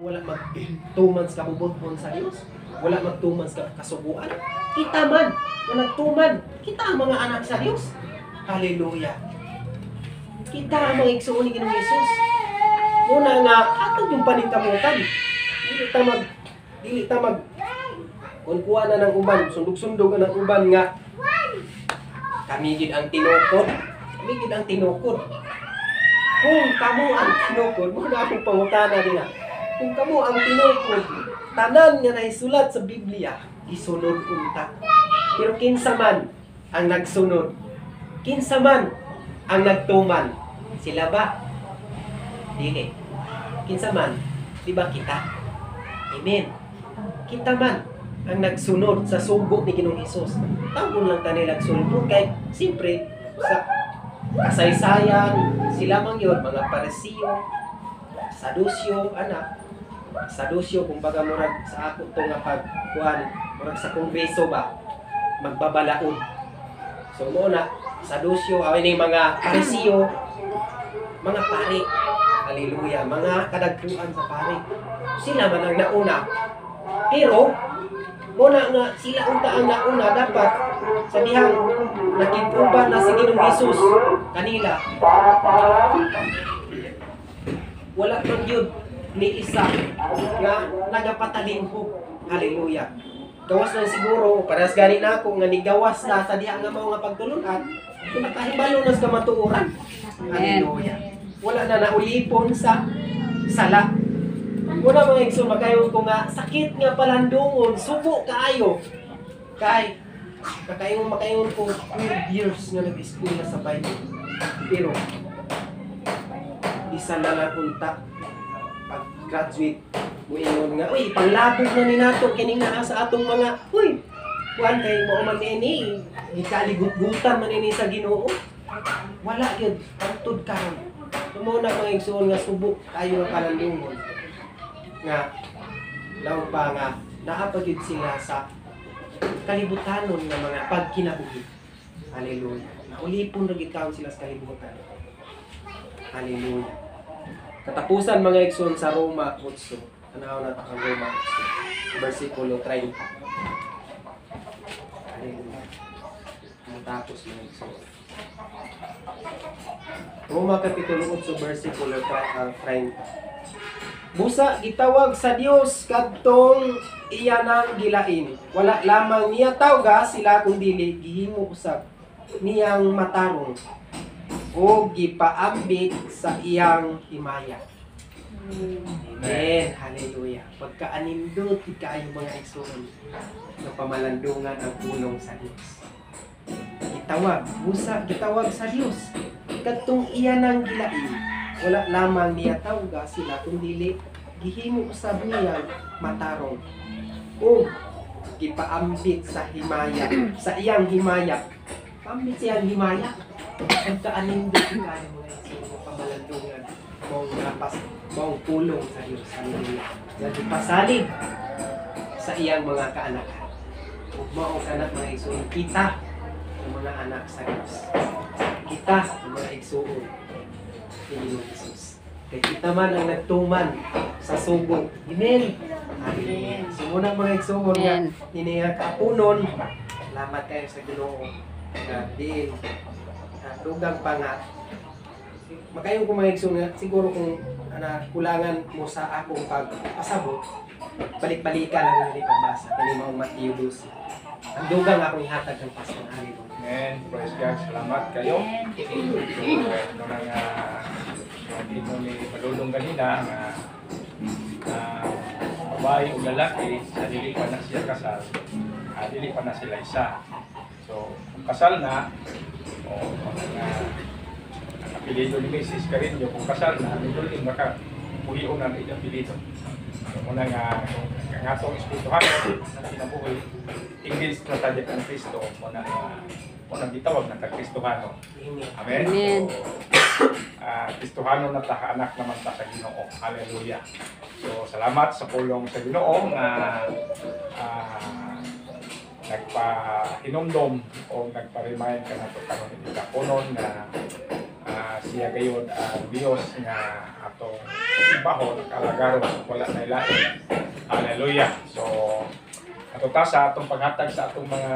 Wala mag 2 months ka bubot sa Dios. Wala mag 2 months ka kasubuan. Kita man, wala 2 months. Kita ang mga anak sa Dios. Hallelujah. Kita ang mga igsoon ni Ginoong Hesus. Muna nga ato yung paningkamutan. Dili ta mag kunkuha na ng uban, sundog-sundog na ng uban nga kami gid ang tinukod. Kami gid ang tinukod. Kung kamo ang tinukod, muna akong pangutana nila. Kung kamo ang tinukod, tanan nga naisulat sa Biblia, isunod unta. Pero kinsa man ang nagsunod? Kinsa man ang nagtuman? Sila ba? Dili. Kinsa man? Di ba kita? Amen. Kita man ang nagsunod sa sugo ni Ginoong Hesus. Taon lang tayo nagsunod kay siyempre sa kasaysayan sila man yun, mga Parisiyo, Sadusyo, anak. Sadusyo, kumbaga murag sa ako to nga pagkuhan, murag sa kongreso ba, magbabalaod. So muna, Sadusyo, awin yung mga Parisiyo, mga pari. Hallelujah, mga kadagpuan sa pari. Sila man ang nauna. Pero, muna nga, sila unta ang nauna, dapat sabihang nakituban na si Ginoong Hesus kanila. Wala man yun ni isa nga nagapatalingho. Hallelujah. Gawas lang siguro, parehas gani na ako nga nigawas na sa diha nga mga pagtulunan, kung nakahibalo na sa matuoran. Hallelujah. Wala na naulipon sa sala. Muna mga igsoon, magayon ko nga, sakit nga palandungon, subo kaayo. Kay, makayon ko 12 years nga nag-eskwela sa Bible. Pero, isa na lang unta, pag-graduate, muingon nga, uy, panglabog na ni nato, kining naa sa atong mga, uy, kuhan kay mo man ini, ikaligut-gutan man ini sa Ginoo. Wala yun, pantod karon. Muna mga igsoon nga subo kayo nga palandungon. Nga law pa nga naapagid sila sa kalibutanon ng mga pagkinabuhi. Hallelujah. Naulipon ra gid sila sa kalibutan. Hallelujah. Katapusan mga igsoon sa Roma 8. Tanaw na ta ang Roma 8, versikulo 30. Hallelujah. Matapos mga igsoon. Roma kapitulo 8 versikulo 30. Busa gitawag sa Dios kadtong iya nang gilain. Wala lamang niya tawga sila kundi gihimo usab niyang matarong o gipaambit sa iyang himaya. Amen. Hallelujah. Pagkaanindot kayo mga igsoon na pamalandungan ang pulong sa Dios. Gitawag, busa gitawag sa Dios kadtong iya nang gilain. Wala lamang niya tawga sila kundi gihimo usab niya matarong o gipaambit sa himaya, sa iyang himaya. Paambit sa iyang himaya. Pagkaanindot kayo mga igsoon pamalandungan mong napas mong pulong sa Dios. Hallelujah. Yan pasalig sa iyang mga kaanakan. Mao kanak mga igsoon kita ang mga anak sa Dios. Kita ang mga igsoon ni Ginoong Hesus. Kaya kita man ang nagtuman sa sugo. Amen. Amen. So muna mga igsoon nga niniya kapunon. Salamat kayo sa Ginoo. Din dugang pa nga. Makayon ko mga igsoon nga siguro kung kulangan mo sa akong pagpasabot, balik-balikan lang yung pagbasa. Kani mao Mateo 12. Ang dugang akong ihatag ng Pastor Ali. Amen. Praise God. Salamat kayo. Ito na nga dito ni Padulong kanina babae o lalaki, dili pa na siya kasal, dili pa na sila isa. So, kung kasal na, o ang apelido ni Mrs. Carinio, kung kasal na, ito rin makapuhion na rin apelido. So, muna nga, ang atong espirituhan na kinabuhi, English na tayo ng Kristo, muna gitawag na Kristohano. Amen? Amen. Kristohano na ta, anak naman ta sa Ginoo. Hallelujah. So, salamat sa pulong sa Ginoo na nagpa-hinumdom o nagpa-remind ka na ito kanon ikapunon na siya gayon ang Diyos nga atong simbahon, kalagaron, wala na ilain. Hallelujah. So, atong tasa, atong paghatag sa atong mga